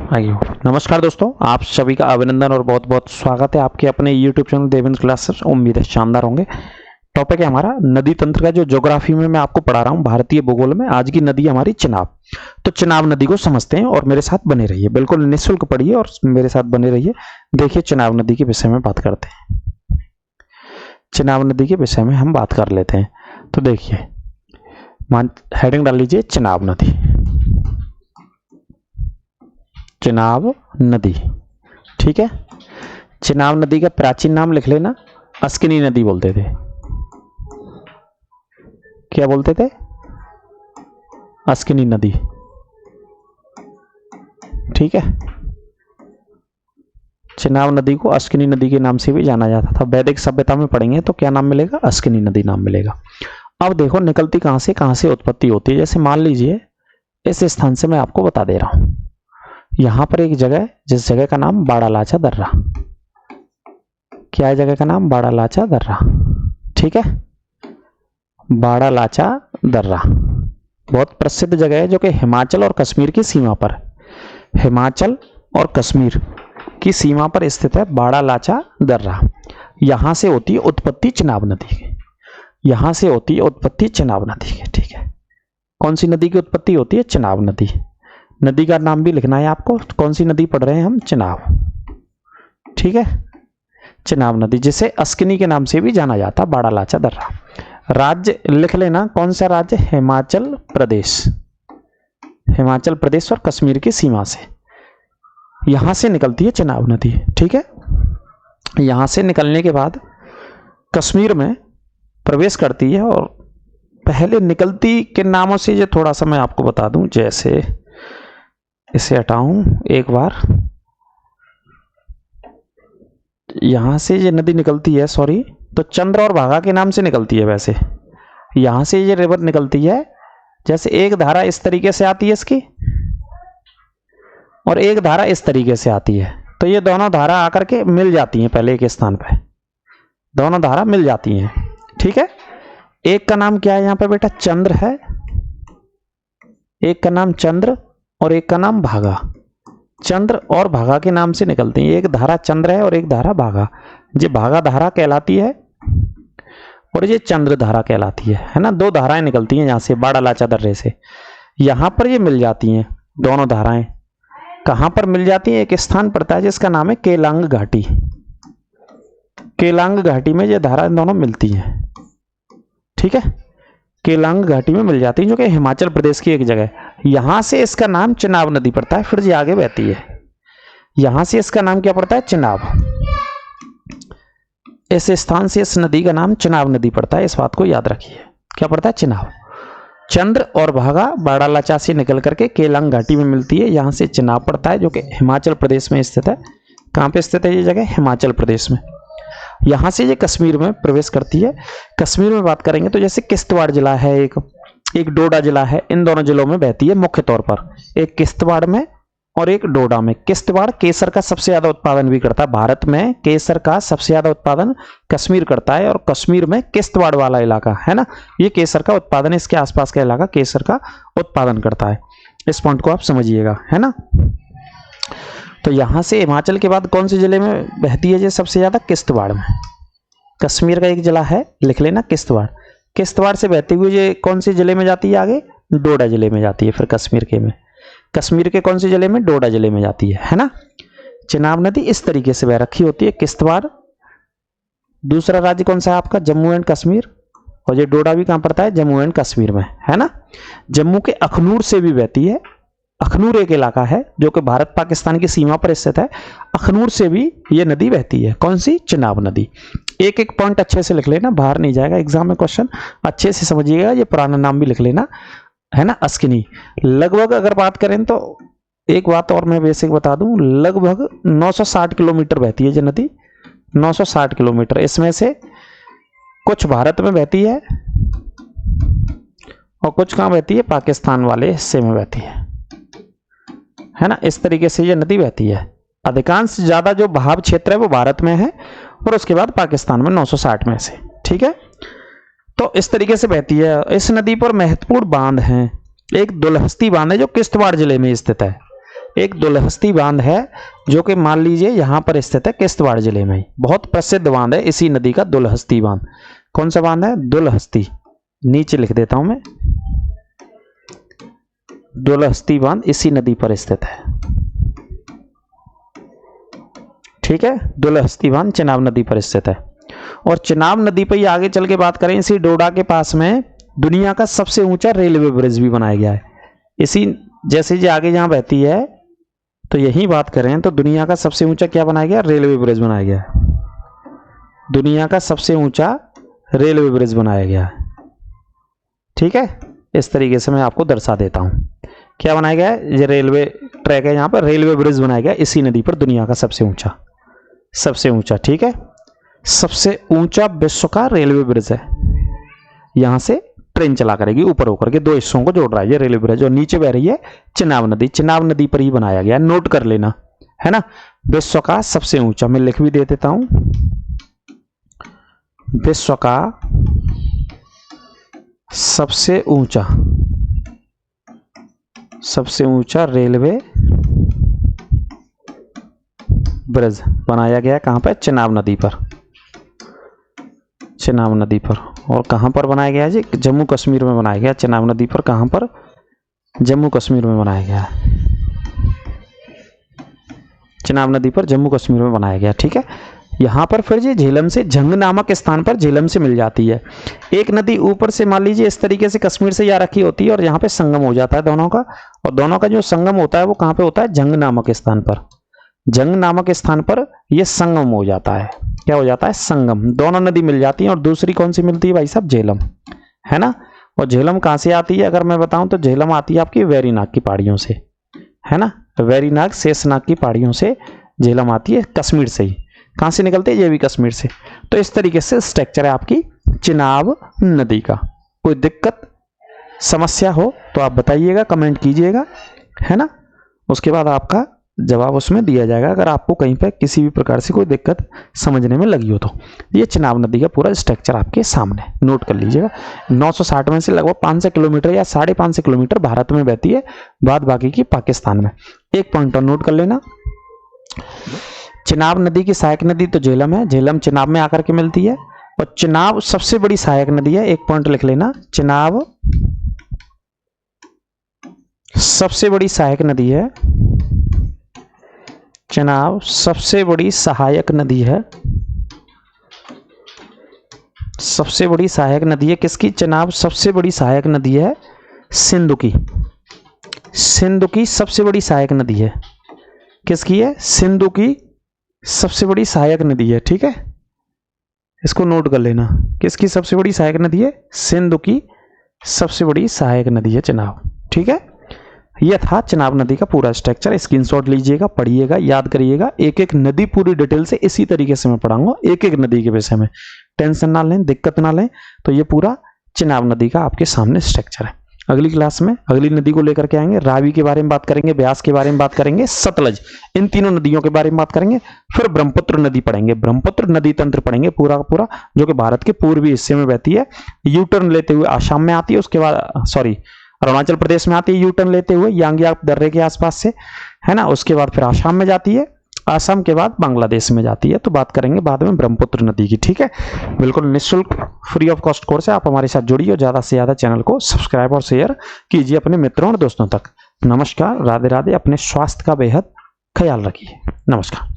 आइए। नमस्कार दोस्तों, आप सभी का अभिनंदन और बहुत बहुत स्वागत है आपके अपने YouTube चैनल देवेंद्र क्लासेस। उम्मीद है शानदार होंगे। टॉपिक है हमारा नदी तंत्र का, जो ज्योग्राफी में मैं आपको पढ़ा रहा हूँ, भारतीय भूगोल में। आज की नदी हमारी चिनाब। तो चिनाब नदी को समझते हैं और मेरे साथ बने रहिए, बिल्कुल निःशुल्क पढ़िए और मेरे साथ बने रहिए। देखिए, चिनाब नदी के विषय में बात करते हैं। चिनाब नदी के विषय में हम बात कर लेते हैं। तो देखिए, हेडिंग डाल लीजिए चिनाब नदी। चिनाब नदी, ठीक है। चिनाब नदी का प्राचीन नाम लिख लेना, अस्किनी नदी बोलते थे। क्या बोलते थे? अस्किनी नदी, ठीक है। चिनाब नदी को अस्किनी नदी के नाम से भी जाना जाता था। वैदिक सभ्यता में पढ़ेंगे तो क्या नाम मिलेगा? अस्किनी नदी नाम मिलेगा। अब देखो, निकलती कहां से उत्पत्ति होती है। जैसे मान लीजिए, इस स्थान से मैं आपको बता दे रहा हूं, यहां पर एक जगह है, जिस जगह का नाम बाड़ालाचा दर्रा। क्या है जगह का नाम? बाड़ालाचा दर्रा, ठीक है। बाड़ालाचा दर्रा बहुत प्रसिद्ध जगह है, जो कि हिमाचल और कश्मीर की सीमा पर, हिमाचल और कश्मीर की सीमा पर स्थित है बाड़ालाचा दर्रा। यहां से होती है उत्पत्ति चिनाब नदी की। यहां से होती है उत्पत्ति चिनाब नदी की, ठीक है। कौन सी नदी की उत्पत्ति होती है? चिनाब नदी। नदी का नाम भी लिखना है आपको। कौन सी नदी पढ़ रहे हैं हम? चिनाब, ठीक है। चिनाब नदी, जिसे अस्किनी के नाम से भी जाना जाता, बाड़ालाचा दर्रा। राज्य लिख लेना, कौन सा राज्य? हिमाचल प्रदेश। हिमाचल प्रदेश और कश्मीर की सीमा से यहां से निकलती है चिनाब नदी, ठीक है। यहां से निकलने के बाद कश्मीर में प्रवेश करती है। और पहले निकलती के नामों से ये थोड़ा सा मैं आपको बता दूं। जैसे इसे हटाऊं एक बार, यहां से ये नदी निकलती है, सॉरी, तो चंद्र और भागा के नाम से निकलती है। वैसे यहां से ये रिवर निकलती है, जैसे एक धारा इस तरीके से आती है इसकी, और एक धारा इस तरीके से आती है। तो ये दोनों धारा आकर के मिल जाती हैं पहले एक स्थान पे। दोनों धारा मिल जाती हैं, ठीक है। एक का नाम क्या है यहां पे बेटा? चंद्र है। एक का नाम चंद्र और एक का नाम भागा। चंद्र और भागा के नाम से निकलती है। एक धारा चंद्र है और एक धारा भागा। ये भागा धारा कहलाती है और ये चंद्र धारा कहलाती है ना। दो धाराएं निकलती हैं यहां से, बाड़ालाचा दर्रे से। यहां पर ये मिल जाती हैं दोनों धाराएं। कहां पर मिल जाती हैं? एक स्थान पड़ता है जिसका नाम है केलांग घाटी। केलांग घाटी में ये धाराएं दोनों मिलती हैं, ठीक है। केलांग घाटी में मिल जाती है, जो कि हिमाचल प्रदेश की एक जगह है। यहां से इसका नाम चिनाब नदी पड़ता है, फिर ये आगे बहती है। यहां से इसका नाम क्या पड़ता है? चिनाब। इस स्थान से इस नदी का नाम चिनाब नदी पड़ता है। इस बात को याद रखिए। क्या पड़ता है? चिनाब। चंद्र और भागा बाड़ालाचा से निकल करके केलांग घाटी में मिलती है। यहां से चिनाब पड़ता है, जो कि हिमाचल प्रदेश में स्थित है। कहां पे स्थित है ये जगह? हिमाचल प्रदेश में। यहां से ये कश्मीर में प्रवेश करती है। कश्मीर में बात करेंगे तो जैसे किश्तवाड़ जिला है, एक डोडा जिला है। इन दोनों जिलों में बहती है मुख्य तौर पर, एक किश्तवाड़ में और एक डोडा में। किश्तवाड़ केसर का सबसे ज्यादा उत्पादन भी करता है। भारत में केसर का सबसे ज्यादा उत्पादन कश्मीर करता है, और कश्मीर में किश्तवाड़ वाला इलाका है ना, ये केसर का उत्पादन, इसके आसपास का इलाका केसर का उत्पादन करता है। इस पॉइंट को आप समझिएगा, है ना। तो यहां से हिमाचल के बाद कौन से जिले में बहती है ये सबसे ज्यादा? किश्तवाड़ में। कश्मीर का एक जिला है, लिख लेना, किश्तवाड़। किश्तवाड़ से बहती हुई ये कौन से जिले में जाती है? आगे डोडा जिले में जाती है। फिर कश्मीर के कौन से जिले में? डोडा जिले में जाती है ना। चिनाब नदी इस तरीके से बह रखी होती है। किश्तवाड़। दूसरा राज्य कौन सा है आपका? जम्मू एंड कश्मीर। और ये डोडा भी कहां पड़ता है? जम्मू एंड कश्मीर में, है ना। जम्मू के अखनूर से भी बहती है। अखनूर एक इलाका है जो कि भारत पाकिस्तान की सीमा पर स्थित है। अखनूर से भी ये नदी बहती है। कौन सी? चिनाब नदी। एक एक पॉइंट अच्छे से लिख लेना, बाहर नहीं जाएगा एग्जाम में क्वेश्चन। अच्छे से समझिएगा। ये पुराना नाम भी लिख लेना, है ना, अस्किनी। लगभग अगर बात करें तो एक बात और मैं बेसिक बता दूं, लगभग 960 किलोमीटर बहती है ये नदी। 960 किलोमीटर। इसमें से कुछ भारत में बहती है और कुछ कहां बहती है? पाकिस्तान वाले हिस्से में बहती है ना। इस तरीके से ये नदी बहती है। अधिकांश ज्यादा जो बहाव क्षेत्र है वो भारत में है, और उसके बाद पाकिस्तान में 960 में से, ठीक है। तो इस तरीके से बहती है। इस नदी पर महत्वपूर्ण बांध हैं। एक दुलहस्ती बांध है जो किश्तवाड़ जिले में स्थित है। एक दुलहस्ती बांध है जो कि मान लीजिए यहाँ पर स्थित है किश्तवाड़ जिले में ही, बहुत प्रसिद्ध बांध है इसी नदी का, दुलहस्ती बांध। कौन सा बांध है? दुलहस्ती। नीचे लिख देता हूं मैं, दुलहस्ती बांध इसी नदी पर स्थित है। ठीक है, दुलहस्ती बांध चिनाब नदी पर स्थित है। और चिनाब नदी पर ही आगे चल के बात करें, इसी डोडा के पास में दुनिया का सबसे ऊंचा रेलवे ब्रिज भी बनाया गया है। इसी जैसे जी आगे जहां बहती है, तो यही बात करें तो दुनिया का सबसे ऊंचा क्या बनाया गया? रेलवे ब्रिज बनाया गया है। दुनिया का सबसे ऊंचा रेलवे ब्रिज बनाया गया है। ठीक है, इस तरीके से मैं आपको दर्शा देता हूं। क्या बनाया गया है? ये रेलवे ट्रैक है, यहां पर रेलवे ब्रिज बनाया गया इसी नदी पर, दुनिया का सबसे ऊंचा, सबसे ऊंचा। ठीक है, सबसे ऊंचा विश्व का रेलवे ब्रिज है। यहां से ट्रेन चला करेगी ऊपर होकर के, दो हिस्सों को जोड़ रहा है ये रेलवे ब्रिज। और नीचे बह रही है चिनाब नदी, चिनाब नदी पर ही बनाया गया, नोट कर लेना है ना। विश्व का सबसे ऊंचा, मैं लिख भी दे देता हूं, विश्व का सबसे ऊंचा, सबसे ऊंचा रेलवे ब्रिज बनाया गया कहां पर? चिनाब नदी पर, चिनाब नदी पर। और कहां पर बनाया गया जी? जम्मू कश्मीर में बनाया गया। चिनाब नदी पर कहां पर? जम्मू कश्मीर में बनाया गया, चिनाब नदी पर जम्मू कश्मीर में बनाया गया। ठीक है, यहां पर फिर जी झेलम से, जंग नामक स्थान पर झेलम से मिल जाती है। एक नदी ऊपर से मान लीजिए इस तरीके से कश्मीर से या रखी होती है और यहाँ पे संगम हो जाता है दोनों का, और दोनों का जो संगम होता है वो कहां पे होता है? जंग नामक स्थान पर। जंग नामक स्थान पर यह संगम हो जाता है। क्या हो जाता है? संगम। दोनों नदी मिल जाती हैं। और दूसरी कौन सी मिलती है भाई साहब? झेलम, है ना। और झेलम कहां से आती है अगर मैं बताऊं तो? झेलम आती है आपकी वेरीनाग की पहाड़ियों से, है ना। वेरीनाग, शेषनाग की पहाड़ियों से झेलम आती है, कश्मीर से ही। कहां से निकलते हैं? ये भी कश्मीर से। तो इस तरीके से स्ट्रक्चर है आपकी चिनाब नदी का। कोई दिक्कत समस्या हो तो आप बताइएगा, कमेंट कीजिएगा, है ना। उसके बाद आपका जवाब उसमें दिया जाएगा अगर आपको कहीं पे किसी भी प्रकार से कोई दिक्कत समझने में लगी हो तो। ये चिनाब नदी का पूरा स्ट्रक्चर आपके सामने, नोट कर लीजिएगा। 960 में से लगभग 500 किलोमीटर या 550 किलोमीटर भारत में बहती है, बाद बाकी की पाकिस्तान में। एक पॉइंट और नोट कर लेना, चिनाब नदी की सहायक नदी तो झेलम है, झेलम चिनाब में आकर के मिलती है। और चिनाब सबसे बड़ी सहायक नदी है, एक पॉइंट लिख लेना, चिनाब सबसे बड़ी सहायक नदी है। चिनाब सबसे बड़ी सहायक नदी है, सबसे बड़ी सहायक नदी है किसकी? चिनाब सबसे बड़ी सहायक नदी है सिंधु की। सिंधु की सबसे बड़ी सहायक नदी है किसकी है? सिंधु की सबसे बड़ी सहायक नदी है। ठीक है, इसको नोट कर लेना, किसकी सबसे बड़ी सहायक नदी है? सिंधु की सबसे बड़ी सहायक नदी है चिनाब। ठीक है, यह था चिनाब नदी का पूरा स्ट्रक्चर। स्क्रीनशॉट लीजिएगा, पढ़िएगा, याद करिएगा। एक एक नदी पूरी डिटेल से इसी तरीके से मैं पढ़ाऊंगा, एक एक नदी के विषय में। टेंशन ना लें, दिक्कत ना लें। तो ये पूरा चिनाब नदी का आपके सामने स्ट्रक्चर है। अगली क्लास में अगली नदी को लेकर के आएंगे, रावी के बारे में बात करेंगे, ब्यास के बारे में बात करेंगे, सतलज, इन तीनों नदियों के बारे में बात करेंगे। फिर ब्रह्मपुत्र नदी पढ़ेंगे, ब्रह्मपुत्र नदी तंत्र पढ़ेंगे पूरा का पूरा, जो कि भारत के पूर्वी हिस्से में बहती है, यू टर्न लेते हुए आसाम में आती है, उसके बाद अरुणाचल प्रदेश में आती है यू टर्न लेते हुए यांगियाक दर्रे के आसपास से, है ना। उसके बाद फिर आसाम में जाती है, आसाम के बाद बांग्लादेश में जाती है। तो बात करेंगे बाद में ब्रह्मपुत्र नदी की। ठीक है, बिल्कुल निःशुल्क फ्री ऑफ कॉस्ट कोर्स है, आप हमारे साथ जुड़िए और ज्यादा से ज्यादा चैनल को सब्सक्राइब और शेयर कीजिए अपने मित्रों और दोस्तों तक। नमस्कार, राधे राधे। अपने स्वास्थ्य का बेहद ख्याल रखिए। नमस्कार।